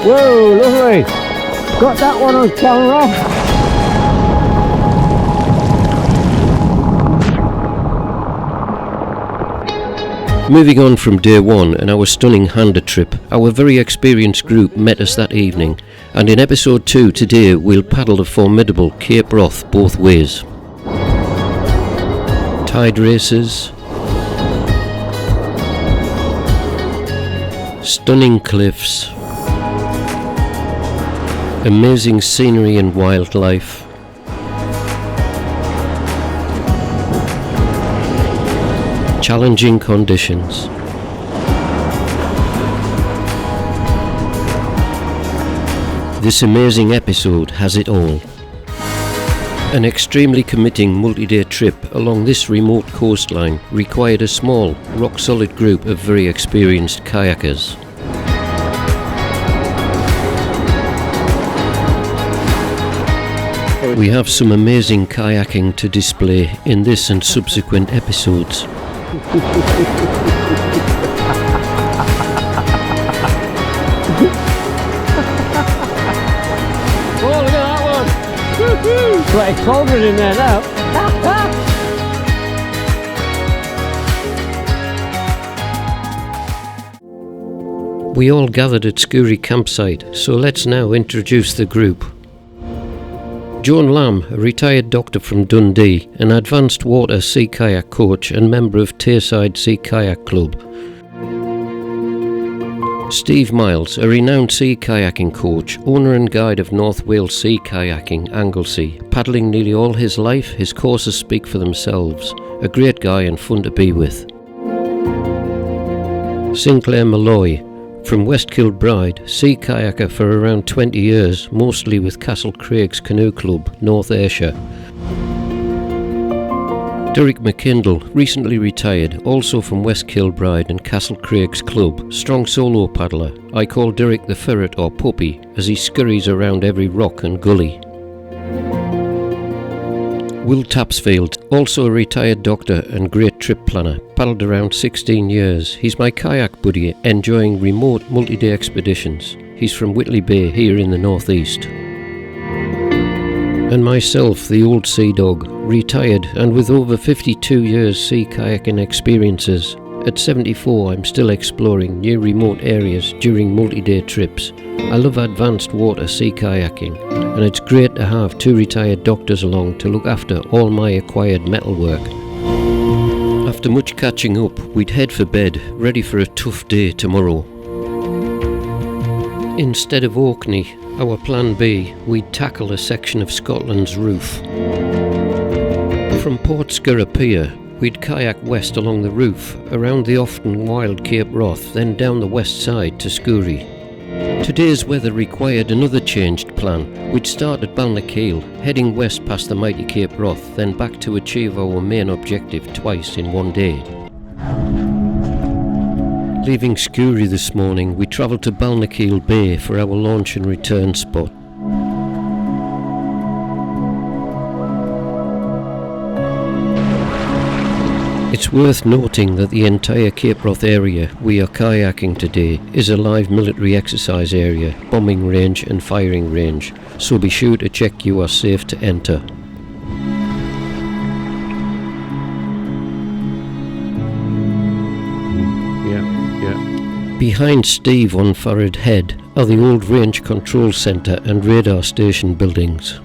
Whoa, lovely. Got that one on camera. Moving on from day one and our stunning Hander trip, our very experienced group met us that evening, and in episode 2 today we'll paddle the formidable Cape Wrath both ways. Tide races, stunning cliffs, amazing scenery and wildlife, challenging conditions. This amazing episode has it all. An extremely committing multi-day trip along this remote coastline required a small, rock-solid group of very experienced kayakers. We have some amazing kayaking to display in this and subsequent episodes. Oh, look at that one! Woo-hoo! It's like a cauldron in there now. We all gathered at Skourie campsite, so let's now introduce the group. Joan Lamb, a retired doctor from Dundee, an advanced water sea kayak coach and member of Tayside Sea Kayak Club. Steve Miles, a renowned sea kayaking coach, owner and guide of North Wales Sea Kayaking, Anglesey. Paddling nearly all his life, his courses speak for themselves. A great guy and fun to be with. Sinclair Malloy, from West Kearvaig, sea kayaker for around 20 years, mostly with Castle Craig's Canoe Club, North Ayrshire. Derek McKindle, recently retired, also from West Kearvaig and Castle Craig's Club, strong solo paddler. I call Derek the ferret or puppy, as he scurries around every rock and gully. Will Tapsfield, also a retired doctor and great trip planner, paddled around 16 years. He's my kayak buddy, enjoying remote multi-day expeditions. He's from Whitley Bay, here in the northeast. And myself, the old sea dog, retired and with over 52 years sea kayaking experiences. At 74, I'm still exploring new remote areas during multi-day trips. I love advanced water sea kayaking, and it's great to have 2 retired doctors along to look after all my acquired metalwork. After much catching up, we'd head for bed, ready for a tough day tomorrow. Instead of Orkney, our plan B, we'd tackle a section of Scotland's Roof. From Port Skirapia, we'd kayak west along the Roof, around the often wild Cape Wrath, then down the west side to Skourie. Today's weather required another changed plan. We'd start at Balnakeil, heading west past the mighty Cape Wrath, then back to achieve our main objective twice in one day. Leaving Skourie this morning, we travelled to Balnakeil Bay for our launch and return spot. It's worth noting that the entire Cape Wrath area we are kayaking today is a live military exercise area, bombing range and firing range, so be sure to check you are safe to enter. Behind Steve on Farrad Head are the old Range Control Centre and radar station buildings.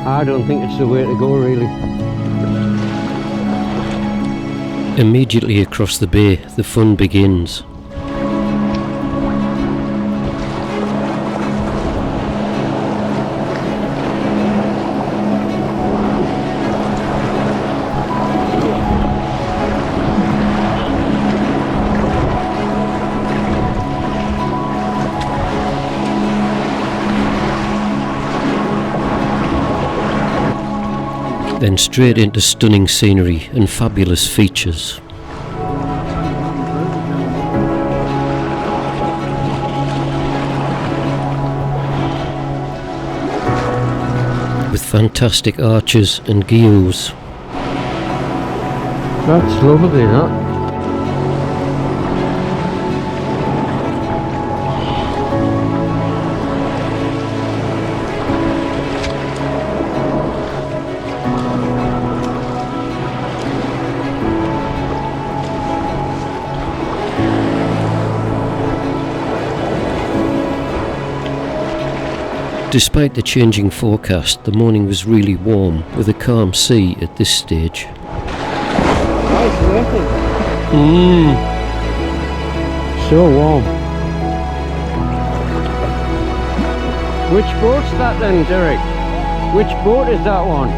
I don't think it's the way to go, really. Immediately across the bay, the fun begins. Then straight into stunning scenery and fabulous features. fantastic arches and guillows. That's lovely, that. Despite the changing forecast, the morning was really warm, with a calm sea at this stage. So warm. Which boat's that then, Derek? Which boat is that one? I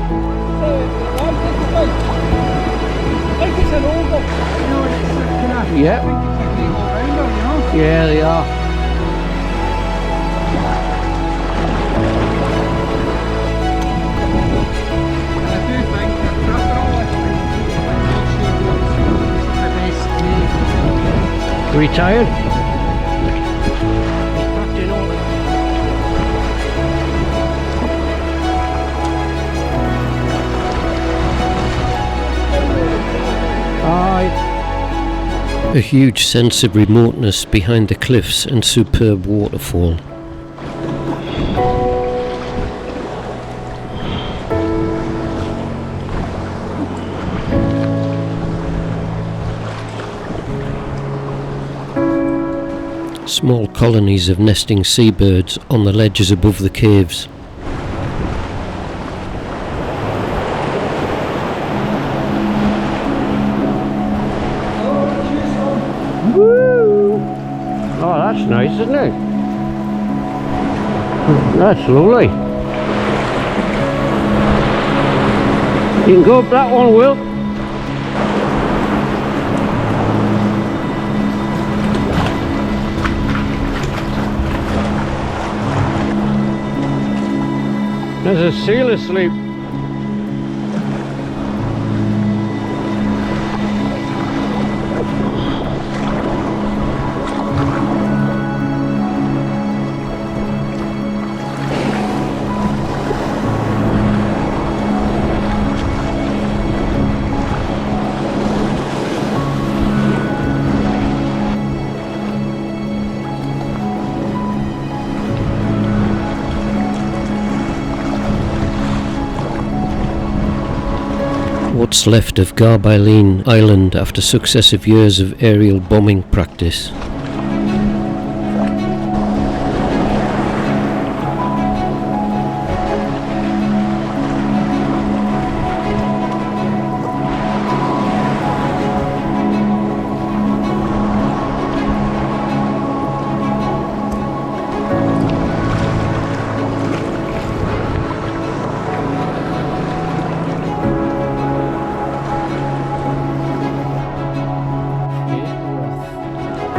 think it's an old one. You know, and it's kind of, Yep. I think it's like the all-rounder, you know? Yeah, they are. And I do think that after all this, the best Retired? A huge sense of remoteness behind the cliffs and superb waterfall. Small colonies of nesting seabirds on the ledges above the caves. Woo! Oh, that's nice, isn't it? That's lovely. You can go up that one, Will. There's a seal asleep. What's left of Eilean Island after successive years of aerial bombing practice.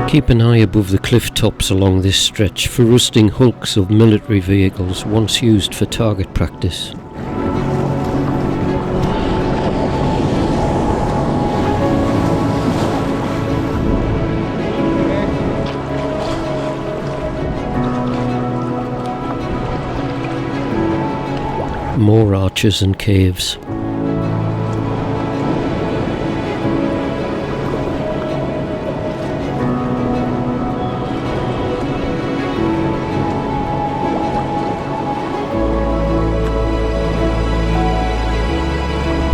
Keep an eye above the cliff tops along this stretch for rusting hulks of military vehicles once used for target practice. More arches and caves.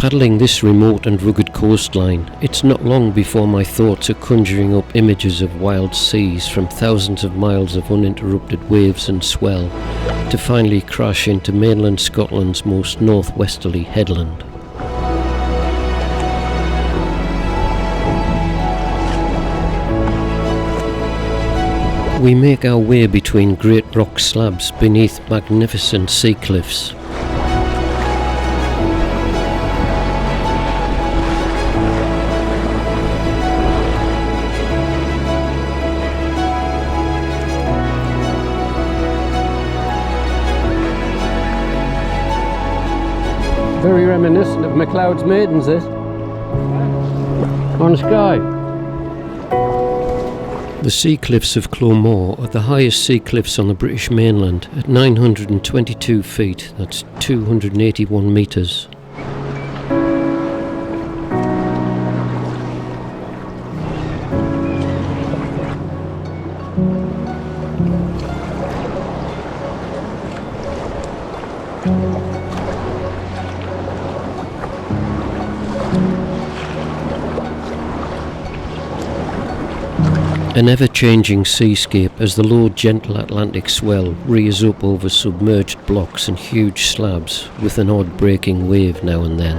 Paddling this remote and rugged coastline, it's not long before my thoughts are conjuring up images of wild seas from thousands of miles of uninterrupted waves and swell, to finally crash into mainland Scotland's most northwesterly headland. We make our way between great rock slabs beneath magnificent sea cliffs. Very reminiscent of MacLeod's Maidens, this. On Skye. The sea cliffs of Clo Mo'r are the highest sea cliffs on the British mainland at 922 feet, that's 281 metres. An ever-changing seascape as the low, gentle Atlantic swell rears up over submerged blocks and huge slabs, with an odd breaking wave now and then.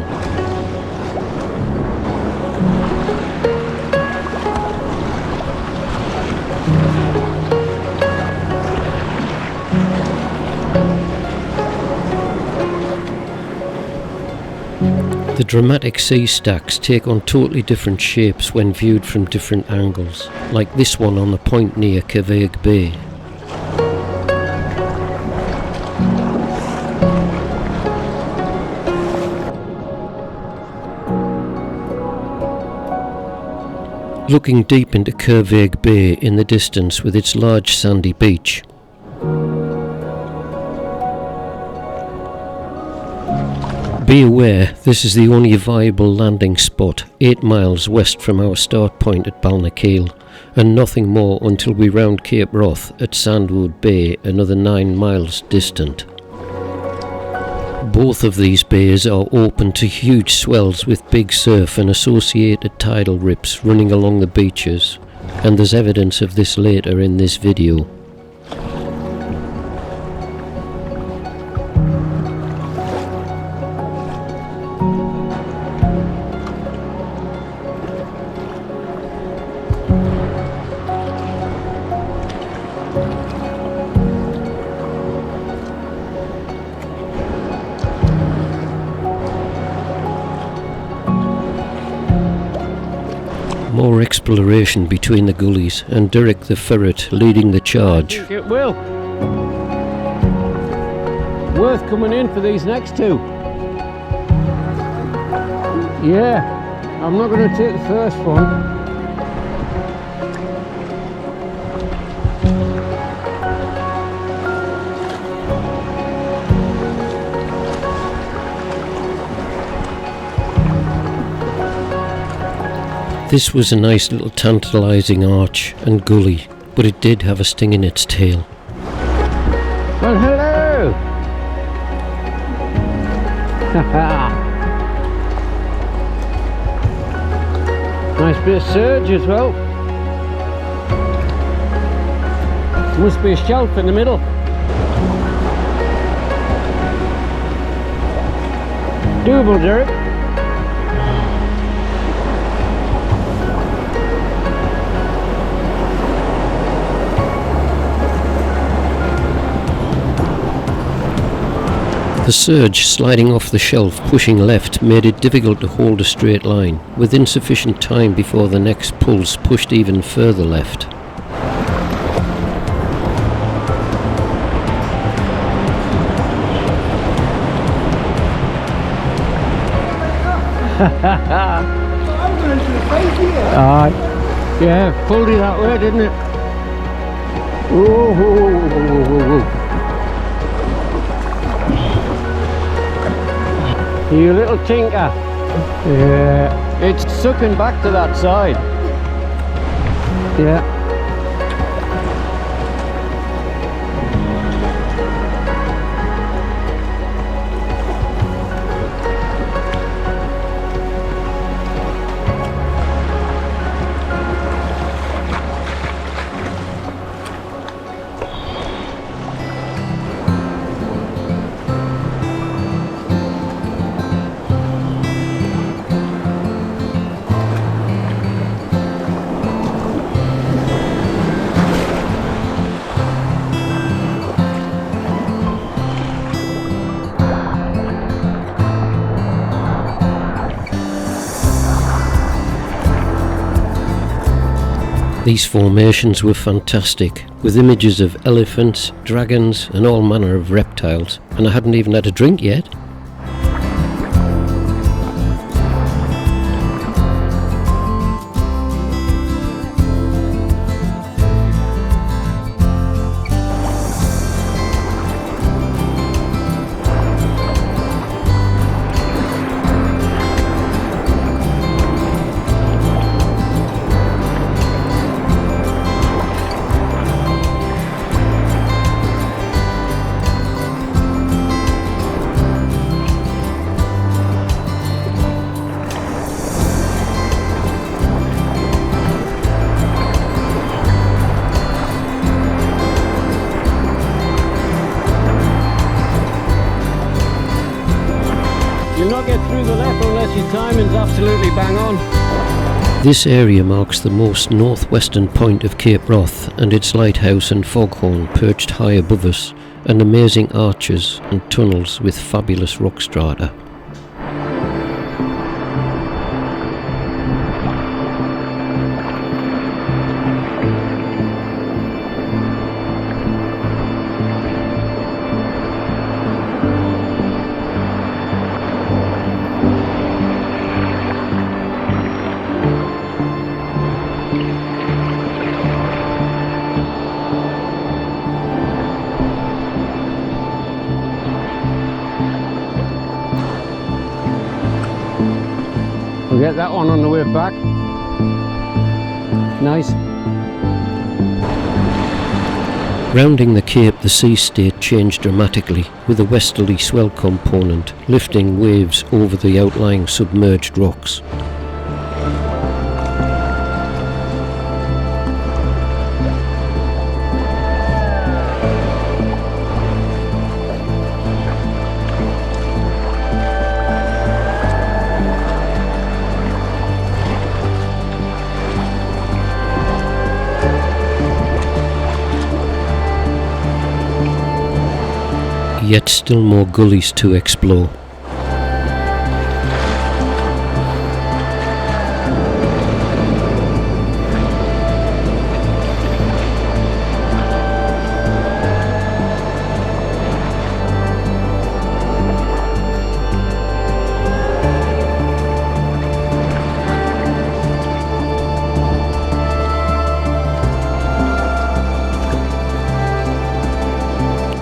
The dramatic sea stacks take on totally different shapes when viewed from different angles, like this one on the point near Kearvaig Bay. Looking deep into Kearvaig Bay in the distance with its large sandy beach. Be aware, this is the only viable landing spot 8 miles west from our start point at Balnakeil, and nothing more until we round Cape Wrath at Sandwood Bay, another 9 miles distant. Both of these bays are open to huge swells with big surf and associated tidal rips running along the beaches, and there's evidence of this later in this video. More exploration between the gullies, and Derek the ferret leading the charge. I think it will. Worth coming in for these next two. Yeah, I'm not going to take the first one. This was a nice little tantalising arch and gully, but it did have a sting in its tail. Well, hello! Nice bit of surge as well. Must be a shelf in the middle. Doable, Derek. The surge sliding off the shelf pushing left made it difficult to hold a straight line, with insufficient time before the next pulse pushed even further left. I'm going to the face here. Yeah, pulled it that way, didn't it? Whoa, whoa, whoa, whoa, whoa. You little tinker. Yeah, it's sucking back to that side. Yeah. These formations were fantastic, with images of elephants, dragons and all manner of reptiles, and I hadn't even had a drink yet. careful unless your timing's absolutely bang on. This area marks the most northwestern point of Cape Wrath, and its lighthouse and foghorn perched high above us, and amazing arches and tunnels with fabulous rock strata. We'll get that one on the way back. Nice. Rounding the cape, the sea state changed dramatically, with a westerly swell component lifting waves over the outlying submerged rocks. Yet still more gullies to explore.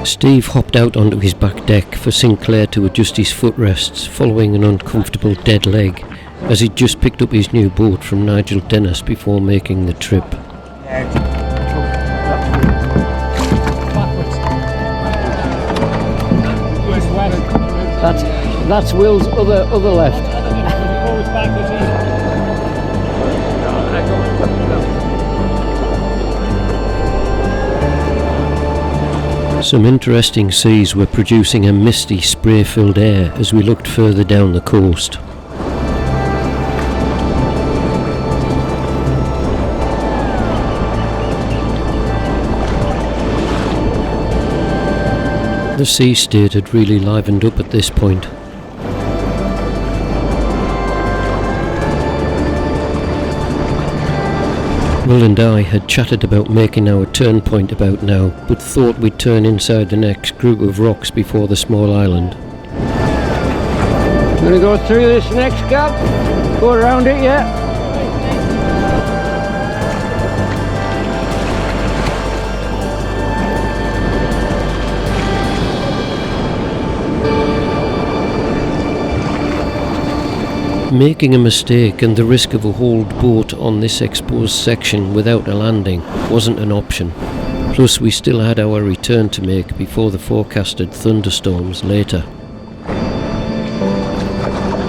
Steve hopped out onto his back deck for Sinclair to adjust his footrests following an uncomfortable dead leg, as he'd just picked up his new boat from Nigel Dennis before making the trip. That's Will's other left. Some interesting seas were producing a misty, spray-filled air as we looked further down the coast. The sea state had really livened up at this point. Will and I had chatted about making our turn point about now, but thought we'd turn inside the next group of rocks before the small island. I'm gonna go through this next gap, go around it, yeah? Making a mistake and the risk of a hauled boat on this exposed section without a landing wasn't an option. Plus we still had our return to make before the forecasted thunderstorms later.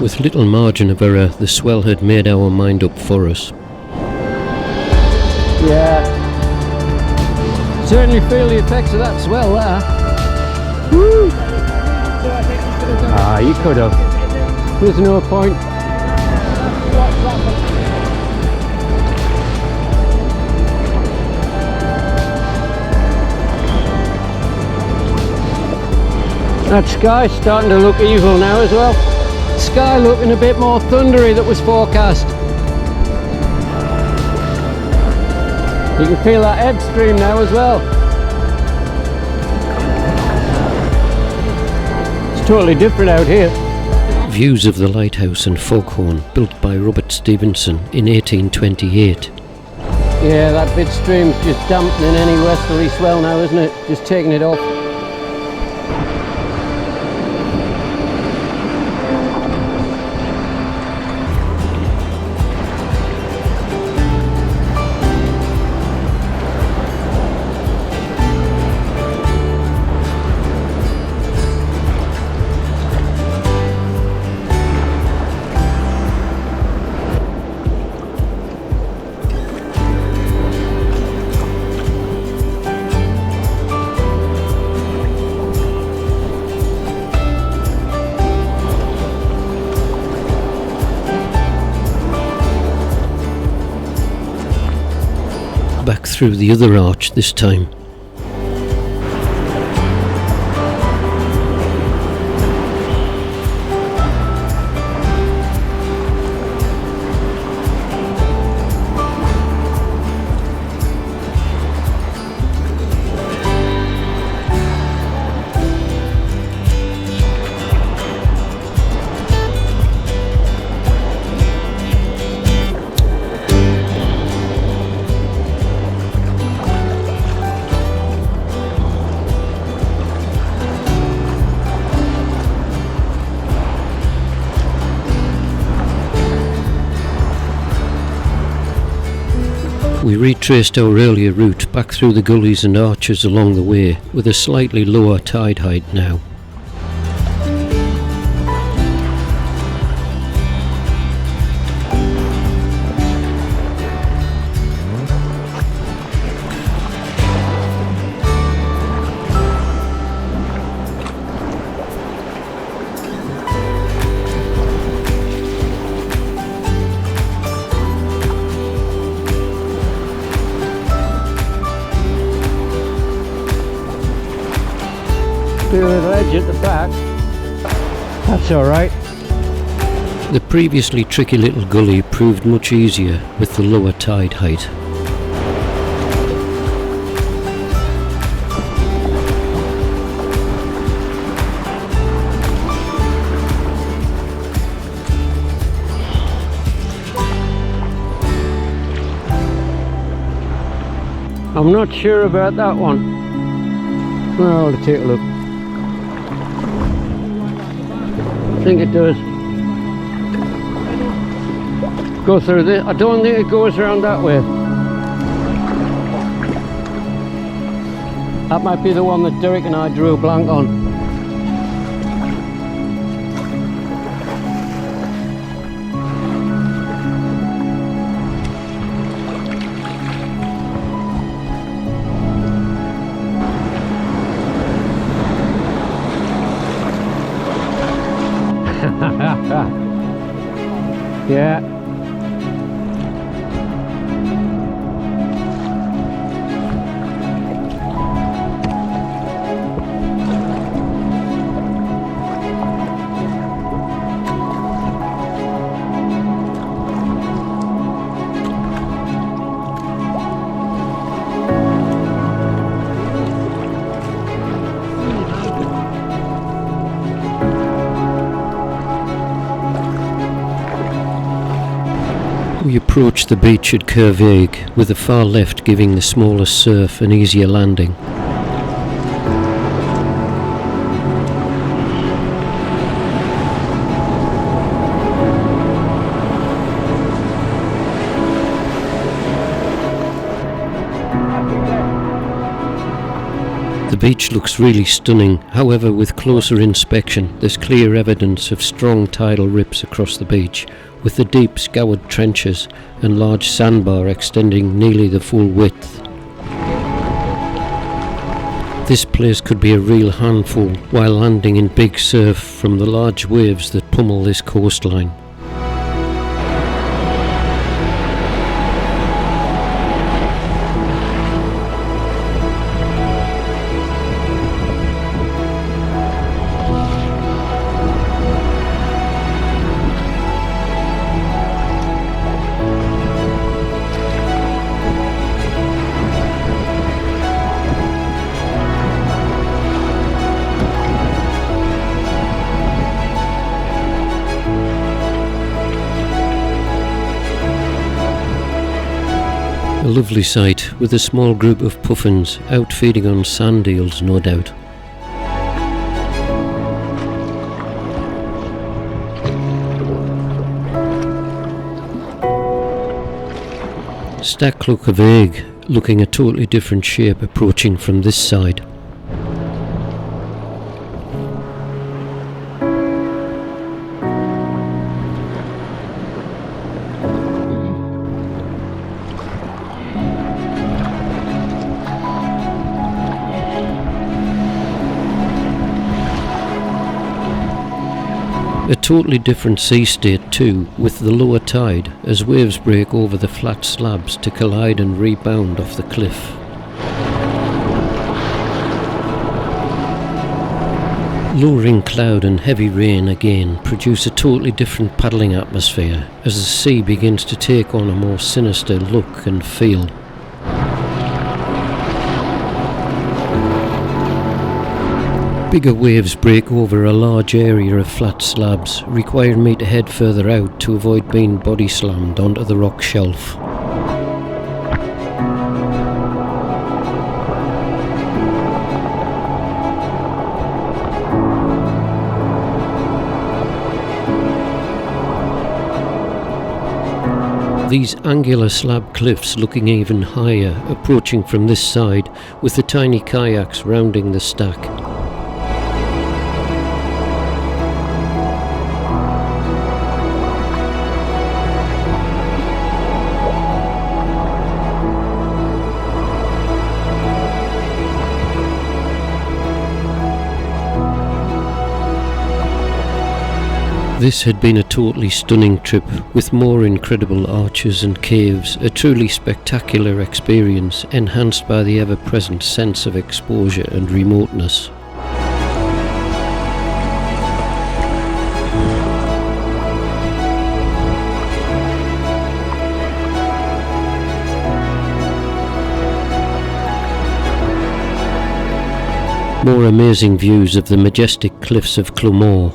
With little margin of error, the swell had made our mind up for us. Yeah. Certainly feel the effects of that swell there. Woo! Ah, you could have. There's no point. That sky's starting to look evil now as well. Sky looking a bit more thundery that was forecast. You can feel that ebb stream now as well. It's totally different out here. Views of the lighthouse and foghorn built by Robert Stevenson in 1828. Yeah, that bit stream's just dampening any westerly swell now, isn't it? Just taking it off. through the other arch this time. We retraced our earlier route back through the gullies and arches along the way, with a slightly lower tide height now. Bit of a ledge at the back. That's alright. The previously tricky little gully proved much easier with the lower tide height. I'm not sure about that one. Well, I'll take a look. I think it does. Go through this. I don't think it goes around that way. That might be the one that Derek and I drew a blank on. Yeah. We approached the beach at Kearvaig, with the far left giving the smaller surf an easier landing. The beach looks really stunning, however with closer inspection there's clear evidence of strong tidal rips across the beach, with the deep scoured trenches and large sandbar extending nearly the full width. This place could be a real handful while landing in big surf from the large waves that pummel this coastline. A lovely sight, with a small group of puffins out feeding on sand eels, no doubt. Clo Kearvaig, looking a totally different shape approaching from this side. A totally different sea state too, with the lower tide, as waves break over the flat slabs to collide and rebound off the cliff. Lowering cloud and heavy rain again produce a totally different paddling atmosphere as the sea begins to take on a more sinister look and feel. Bigger waves break over a large area of flat slabs, requiring me to head further out to avoid being body slammed onto the rock shelf. These angular slab cliffs looking even higher, approaching from this side, with the tiny kayaks rounding the stack. This had been a totally stunning trip, with more incredible arches and caves, a truly spectacular experience enhanced by the ever-present sense of exposure and remoteness. More amazing views of the majestic cliffs of Clo Mo'r.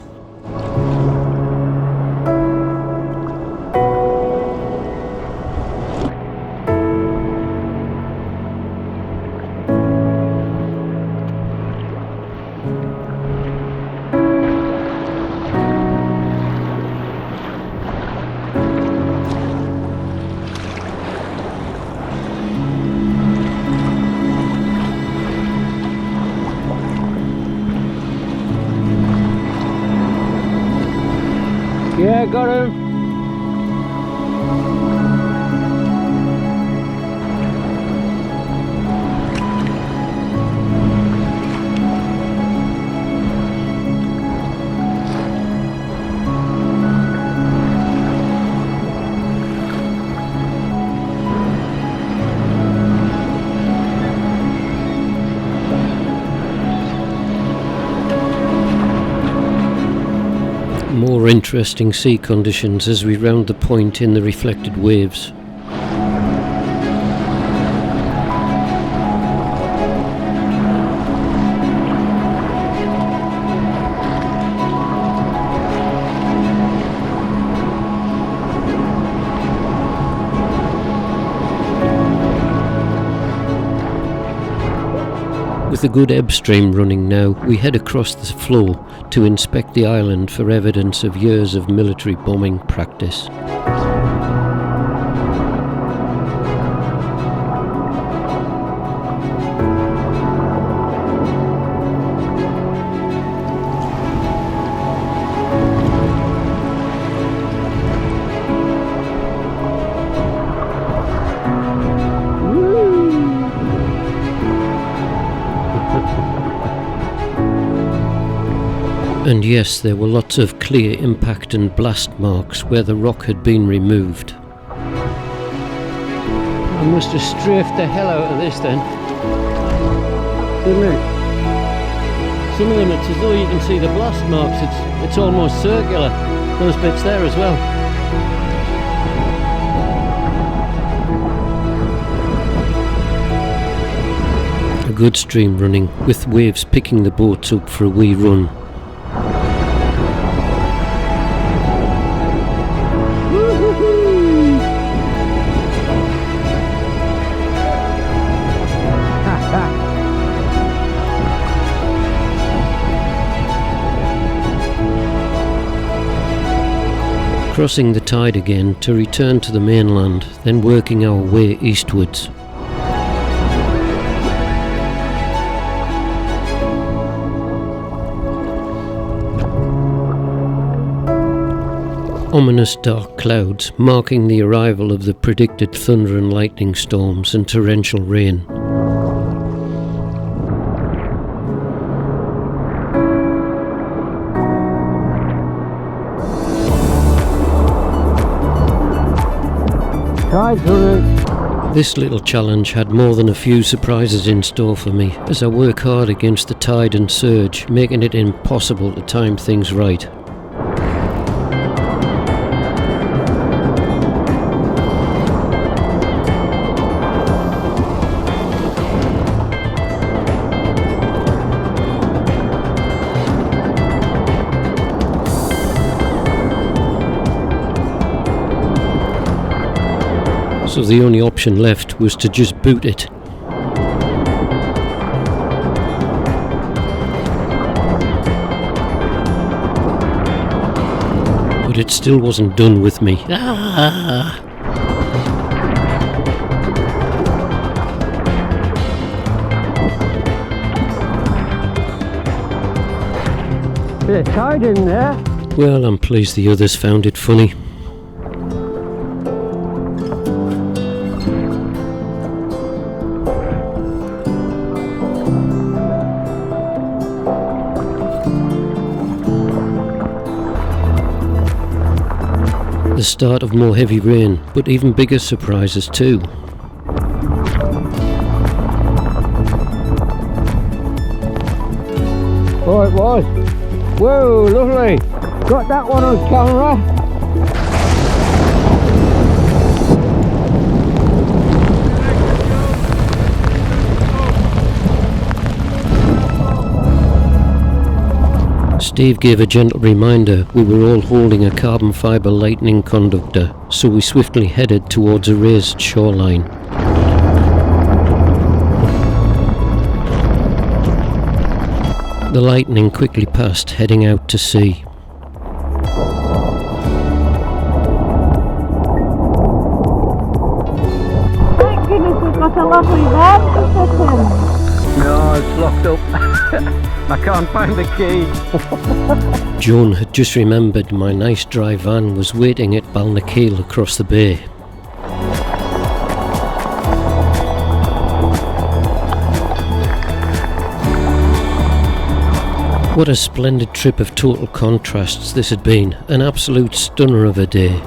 Yeah, got him. More interesting sea conditions as we round the point in the reflected waves. With a good ebb stream running now, we head across the floe to inspect the island for evidence of years of military bombing practice. And yes, there were lots of clear impact and blast marks where the rock had been removed. I must have strafed the hell out of this then, didn't it? Some of them, it's as though you can see the blast marks. It's almost circular, those bits there as well. A good stream running, with waves picking the boats up for a wee run. Crossing the tide again to return to the mainland, then working our way eastwards. Ominous dark clouds marking the arrival of the predicted thunder and lightning storms and torrential rain. Tide's running. This little challenge had more than a few surprises in store for me, as I work hard against the tide and surge, making it impossible to time things right. So the only option left was to just boot it. But it still wasn't done with me. Bit of tide in there. Well, I'm pleased the others found it funny. The start of more heavy rain, but even bigger surprises too. Oh, it was. Whoa, lovely. Got that one on camera. Steve gave a gentle reminder we were all holding a carbon fibre lightning conductor, so we swiftly headed towards a raised shoreline. The lightning quickly passed, heading out to sea. Thank goodness we've got a lovely van to sit in. No, it's locked up. I can't find the key. Joan had just remembered my nice dry van was waiting at Balnakeil across the bay. What a splendid trip of total contrasts this had been, an absolute stunner of a day.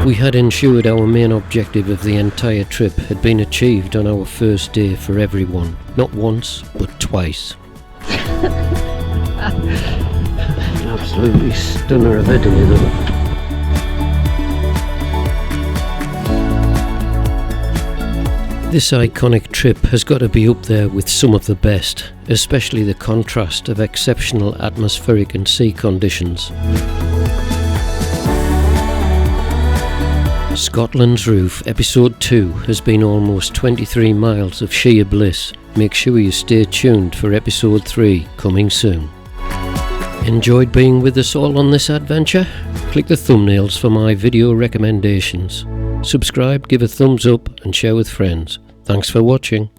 We had ensured our main objective of the entire trip had been achieved on our first day for everyone, not once, but twice. Absolutely stunner of a day though. This iconic trip has got to be up there with some of the best, especially the contrast of exceptional atmospheric and sea conditions. Scotland's Roof Episode 2 has been almost 23 miles of sheer bliss. Make sure you stay tuned for Episode 3 coming soon. Enjoyed being with us all on this adventure? Click the thumbnails for my video recommendations. Subscribe, give a thumbs up and share with friends. Thanks for watching.